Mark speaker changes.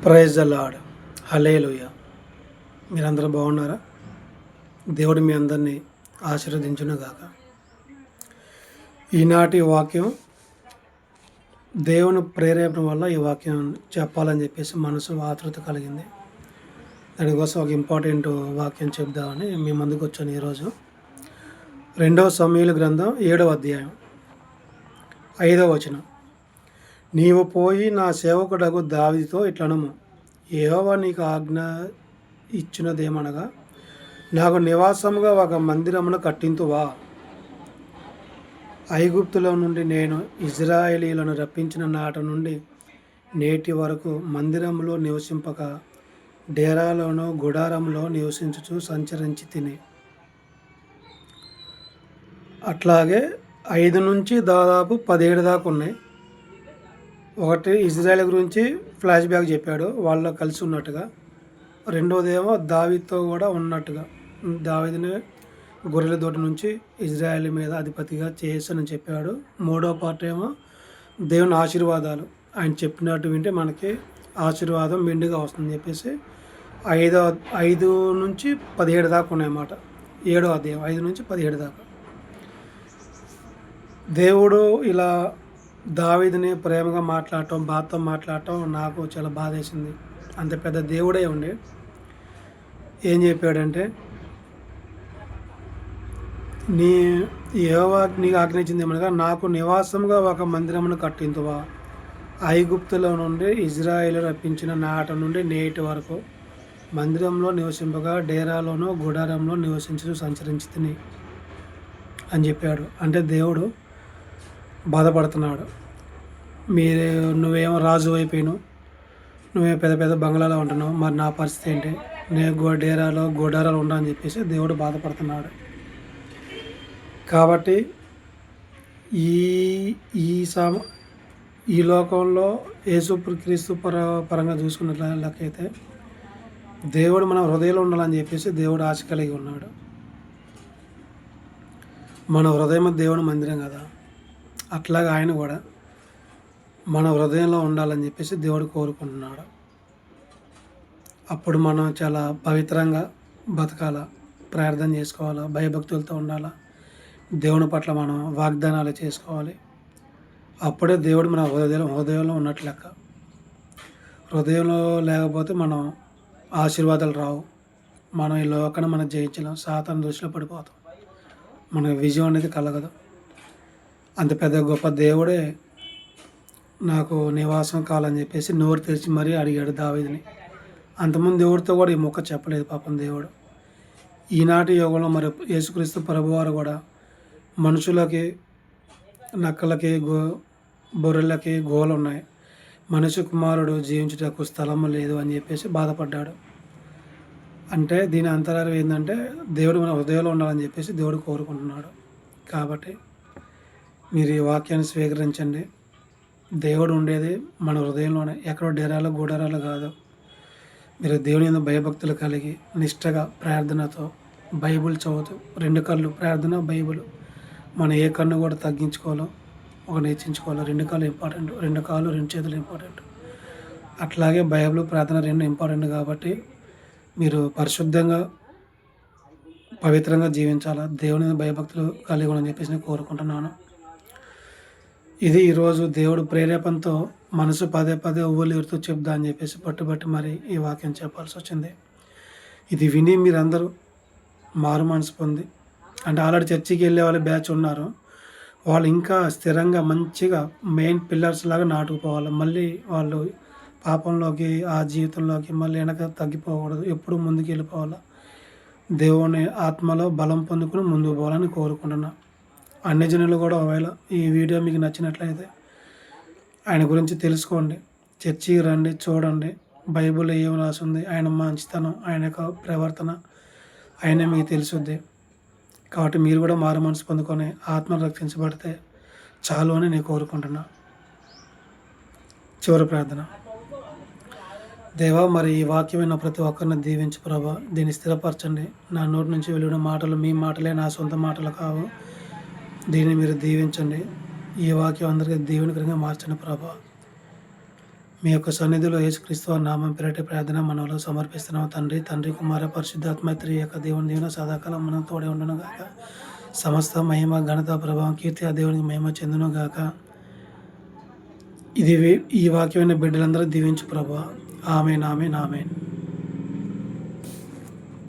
Speaker 1: Praise the lord. హల్లెలూయా. మీరందరూ బాగున్నారా? దేవుడు మీ అందరినీ ఆశీర్వదించునుగాక. ఈనాటి వాక్యం దేవుని ప్రేరేపణ వల్ల ఈ వాక్యం చెప్పాలని చెప్పేసి మనసు ఆతృత కలిగింది. దానికోసం ఒక ఇంపార్టెంట్ వాక్యం చెప్దామని మీ ముందుకు వచ్చాను ఈరోజు. 2 సమూయేలు గ్రంథం 7వ అధ్యాయం 5వ వచనం. నీవు పోయి నా సేవకుడగు దావీదుతో ఇట్లనము, యెహోవా నీకు ఆజ్ఞ ఇచ్చినదేమనగా, నాకు నివాసముగా ఒక మందిరమును కట్టింతువా? ఐగుప్తులో నుండి నేను ఇజ్రాయేలీలను రప్పించిన నాట నుండి నేటి వరకు మందిరంలో నివసింపక డేరాలోనో గుడారంలో నివసించుచు సంచరించి తిని. అట్లాగే 5 నుంచి దాదాపు 17 దాకా ఉన్నాయి. ఒకటి ఇజ్రాయెల్ గురించి ఫ్లాష్ బ్యాక్ చెప్పాడు, వాళ్ళలో కలిసి ఉన్నట్టుగా. రెండోదేమో దావీదుతో కూడా ఉన్నట్టుగా, దావీదుని గొర్రెల దొడ్డి నుంచి ఇజ్రాయెల్ మీద అధిపతిగా చేశానని చెప్పాడు. మూడో పార్ట్ ఏమో దేవుని ఆశీర్వాదాలు, ఆయన చెప్పినట్టు వింటే మనకి ఆశీర్వాదం మెండుగా వస్తుందని చెప్పేసి 5 నుంచి 17 దాకా ఉన్నాయన్నమాట. 7వ అధ్యాయం 5 నుంచి 17 దాకా. దేవుడు ఇలా దావీదుని ప్రేమగా మాట్లాడటం, బాధతో మాట్లాడటం నాకు చాలా బాధేసింది. అంత పెద్ద దేవుడే ఉండి ఏం చెప్పాడంటే, యెహోవా నీకు ఆజ్ఞించింది ఏమనగా, నాకు నివాసంగా ఒక మందిరమును కట్టింతువా? ఐగుప్తులో నుండి ఇజ్రాయేలు రప్పించిన నాట నుండి నేటి వరకు మందిరంలో నివసింపగా డేరాలోనో గుడారంలో నివసించు సంచరించి తిని అని చెప్పాడు. అంటే దేవుడు బాధపడుతున్నాడు. నువ్వేమో రాజు అయిపోయినావు, నువ్వేమో పెద్ద పెద్ద బంగ్లాలో ఉంటున్నావు, మరి నా పరిస్థితి ఏంటి? నేను డేరాలో గుడారాలు ఉండా అని చెప్పేసి దేవుడు బాధపడుతున్నాడు. కాబట్టి ఈ లోకంలో యేసుక్రీస్తు పరంగా చూసుకున్నట్లయితే దేవుడు మన హృదయంలో ఉండాలని చెప్పేసి దేవుడు ఆశ కలిగి ఉన్నాడు. మన హృదయం దేవుని మందిరం కదా, అట్లాగా ఆయన కూడా మన హృదయంలో ఉండాలని చెప్పేసి దేవుడు కోరుకుంటున్నాడు. అప్పుడు మనం చాలా పవిత్రంగా బతకాలా, ప్రార్థన చేసుకోవాలా, భయభక్తులతో ఉండాలా, దేవుని పట్ల మనం వాగ్దానాలు చేసుకోవాలి. అప్పుడే దేవుడు మన హృదయంలో ఉన్నట్లు లెక్క. హృదయంలో లేకపోతే మనం ఆశీర్వాదాలు రావు. మనం ఈ లోకాన్ని మనం జయించలేం, సాతాను దృష్టిలో పడిపోతాం, మనకు విజయం అనేది కలగదు. అంత పెద్ద గొప్ప దేవుడే నాకు నివాసం కావాలని చెప్పేసి నోరు తెరిచి మరీ అడిగాడు దావీదుని. అంతకుముందు దేవుడితో కూడా ఈ మొక్క చెప్పలేదు పాపం దేవుడు. ఈనాటి యుగంలో మరి యేసుక్రీస్తు ప్రభువారు కూడా మనుషులకి, నక్కలకి, బొర్రెలకి గోలు ఉన్నాయి, మనిషి కుమారుడు జీవించుటకు స్థలము లేదు అని చెప్పేసి బాధపడ్డాడు. అంటే దీని అంతరార్థం ఏంటంటే దేవుడు మన హృదయంలో ఉండాలని చెప్పేసి దేవుడు కోరుకుంటున్నాడు. కాబట్టి మీరు ఈ వాక్యాన్ని స్వీకరించండి. దేవుడు ఉండేది మన హృదయంలోనే, ఎక్కడో డేరాలు గూడారాలు కాదు. మీరు దేవుని మీద భయభక్తులు కలిగి నిష్టగా ప్రార్థనతో బైబిల్ చదువుతూ, 2 కళ్ళు ప్రార్థన, బైబిల్. మనం ఏ కన్ను కూడా తగ్గించుకోవాలో, ఒక నేర్చించుకోవాలో. 2 కాళ్ళు ఇంపార్టెంట్, 2 కాళ్ళు 2 చేతులు ఇంపార్టెంట్. అట్లాగే బైబిల్, ప్రార్థన 2 ఇంపార్టెంట్. కాబట్టి మీరు పరిశుద్ధంగా పవిత్రంగా జీవించాలా, దేవుని భయభక్తులు కలిగి ఉండాలని చెప్పేసి నేను కోరుకుంటున్నాను. ఇది ఈరోజు దేవుడు ప్రేరేపణతో మనసు పదే ఉవ్వులీరుతూ చెప్దా అని చెప్పేసి పట్టుబట్టి మరి ఈ వాక్యం చెప్పాల్సి వచ్చింది. ఇది విని మీరందరూ మారు మనసు పొంది, అంటే ఆల్రెడీ చర్చికి వెళ్ళే వాళ్ళు బ్యాచ్ ఉన్నారు, వాళ్ళు ఇంకా స్థిరంగా మంచిగా మెయిన్ పిల్లర్స్ లాగా నాటుకుపోవాలి. మళ్ళీ వాళ్ళు పాపంలోకి, ఆ జీవితంలోకి మళ్ళీ వెనక తగ్గిపోకూడదు, ఎప్పుడు ముందుకు వెళ్ళిపోవాలి. దేవుని ఆత్మలో బలం పొందుకుని ముందుకు పోవాలని కోరుకుంటున్నా. అన్ని జనులు కూడా ఒకవేళ ఈ వీడియో మీకు నచ్చినట్లయితే ఆయన గురించి తెలుసుకోండి, చర్చికి రండి, చూడండి, బైబిల్ ఏం రాసింది, ఆయన మంచితనం, ఆయన యొక్క ప్రవర్తన ఆయనే మీకు తెలుసుద్ది. కాబట్టి మీరు కూడా మారు మనసు పొందుకొని ఆత్మ రక్షించబడితే చాలు అని నేను కోరుకుంటున్నా. చివరి ప్రార్థన. దేవా, మరి ఈ వాక్యమైన ప్రతి ఒక్కరిని దీవించు ప్రభా, దీన్ని స్థిరపరచండి. నా నోటి నుంచి వెలువడిన మాటలు మీ మాటలే, నా సొంత మాటలు కావు. దీన్ని మీరు దీవించండి. ఈ వాక్యం అందరికీ దీవెనకరంగా మార్చండి ప్రభా. మీ యొక్క సన్నిధిలో యేసుక్రీస్తు వారి నామం పేరటి ప్రార్థన మనలో సమర్పిస్తున్నాం తండ్రి. తండ్రి, కుమార, పరిశుద్ధాత్మ త్రి యొక్క దేవుని దీవెన సదాకాలం మనం తోడే ఉండును గాక. సమస్త మహిమ, ఘనత, ప్రభావం, కీర్తి ఆ దేవునికి మహిమ చెందును గాక. ఈ వాక్యమైన బిడ్డలందరూ దీవించు ప్రభువా. ఆమేన్, ఆమేన్, ఆమేన్.